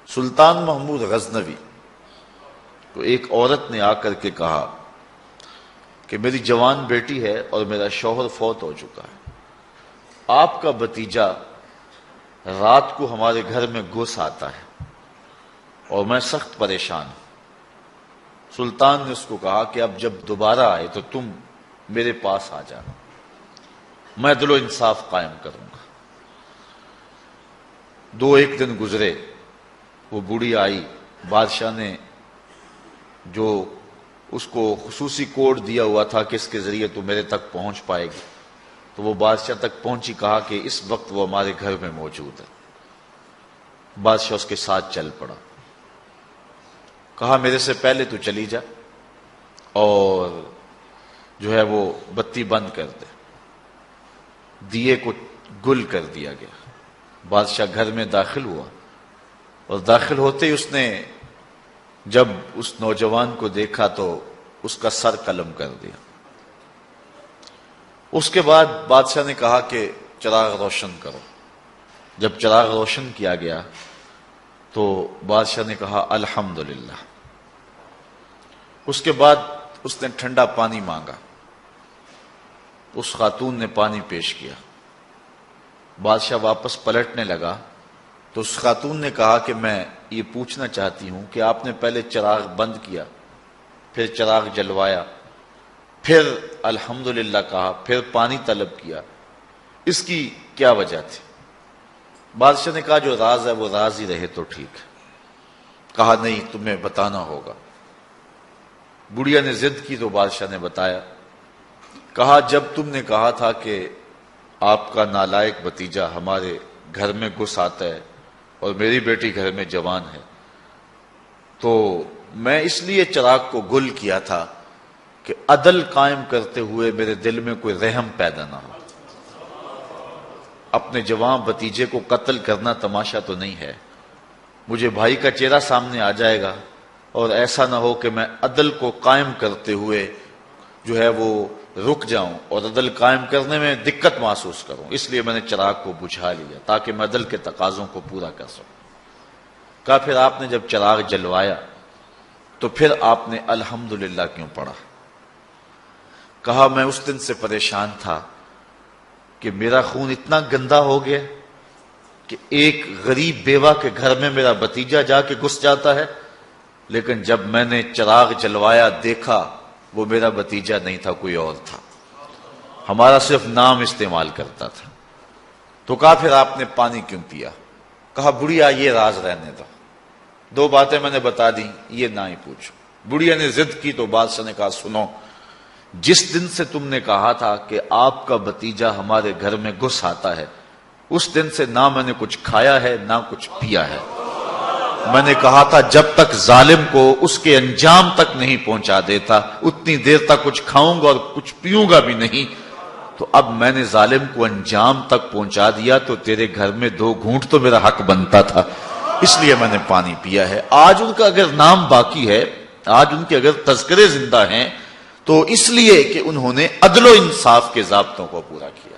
سلطان محمود غزنوی کو ایک عورت نے آ کر کے کہا کہ میری جوان بیٹی ہے اور میرا شوہر فوت ہو چکا ہے، آپ کا بھتیجا رات کو ہمارے گھر میں گھس آتا ہے اور میں سخت پریشان ہوں۔ سلطان نے اس کو کہا کہ اب جب دوبارہ آئے تو تم میرے پاس آ جانا، میں عدل و انصاف قائم کروں گا۔ ایک دن گزرے، وہ بوڑھی آئی، بادشاہ نے جو اس کو خصوصی کوڈ دیا ہوا تھا کہ اس کے ذریعے تو میرے تک پہنچ پائے گی، تو وہ بادشاہ تک پہنچی، کہا کہ اس وقت وہ ہمارے گھر میں موجود ہے۔ بادشاہ اس کے ساتھ چل پڑا، کہا میرے سے پہلے تو چلی جا اور جو ہے وہ بتی بند کر دے۔ دیے کو گل کر دیا گیا۔ بادشاہ گھر میں داخل ہوا اور داخل ہوتے ہی اس نے جب اس نوجوان کو دیکھا تو اس کا سر قلم کر دیا۔ اس کے بعد بادشاہ نے کہا کہ چراغ روشن کرو۔ جب چراغ روشن کیا گیا تو بادشاہ نے کہا الحمدللہ۔ اس کے بعد اس نے ٹھنڈا پانی مانگا، اس خاتون نے پانی پیش کیا۔ بادشاہ واپس پلٹنے لگا تو اس خاتون نے کہا کہ میں یہ پوچھنا چاہتی ہوں کہ آپ نے پہلے چراغ بند کیا، پھر چراغ جلوایا، پھر الحمدللہ کہا، پھر پانی طلب کیا، اس کی کیا وجہ تھی؟ بادشاہ نے کہا جو راز ہے وہ راز ہی رہے تو ٹھیک ہے۔ کہا نہیں، تمہیں بتانا ہوگا۔ بڑھیا نے ضد کی تو بادشاہ نے بتایا۔ کہا جب تم نے کہا تھا کہ آپ کا نالائق بھتیجا ہمارے گھر میں گھس آتا ہے اور میری بیٹی گھر میں جوان ہے، تو میں اس لیے چراغ کو گل کیا تھا کہ عدل قائم کرتے ہوئے میرے دل میں کوئی رحم پیدا نہ ہو۔ اپنے جوان بھتیجے کو قتل کرنا تماشا تو نہیں ہے، مجھے بھائی کا چہرہ سامنے آ جائے گا اور ایسا نہ ہو کہ میں عدل کو قائم کرتے ہوئے جو ہے وہ رک جاؤں اور عدل قائم کرنے میں دقت محسوس کروں، اس لیے میں نے چراغ کو بجھا لیا تاکہ میں عدل کے تقاضوں کو پورا کر سکوں۔ کہا پھر آپ نے جب چراغ جلوایا تو پھر آپ نے الحمدللہ کیوں پڑھا؟ کہا میں اس دن سے پریشان تھا کہ میرا خون اتنا گندا ہو گیا کہ ایک غریب بیوہ کے گھر میں میرا بھتیجا جا کے گھس جاتا ہے، لیکن جب میں نے چراغ جلوایا دیکھا وہ میرا بھتیجا نہیں تھا، کوئی اور تھا، ہمارا صرف نام استعمال کرتا تھا۔ تو کہا پھر آپ نے پانی کیوں پیا؟ کہا بڑھیا یہ راز رہنے دو، 2 باتیں میں نے بتا دی، یہ نہ ہی پوچھو۔ بڑھیا نے ضد کی تو بادشاہ نے کہا سنو، جس دن سے تم نے کہا تھا کہ آپ کا بھتیجا ہمارے گھر میں گھس آتا ہے، اس دن سے نہ میں نے کچھ کھایا ہے نہ کچھ پیا ہے۔ میں نے کہا تھا جب تک ظالم کو اس کے انجام تک نہیں پہنچا دیتا اتنی دیر تک کچھ کھاؤں گا اور کچھ پیوں گا بھی نہیں، تو اب میں نے ظالم کو انجام تک پہنچا دیا تو تیرے گھر میں 2 گھونٹ تو میرا حق بنتا تھا، اس لیے میں نے پانی پیا ہے۔ آج ان کا اگر نام باقی ہے، آج ان کے اگر تذکرے زندہ ہیں تو اس لیے کہ انہوں نے عدل و انصاف کے ضابطوں کو پورا کیا۔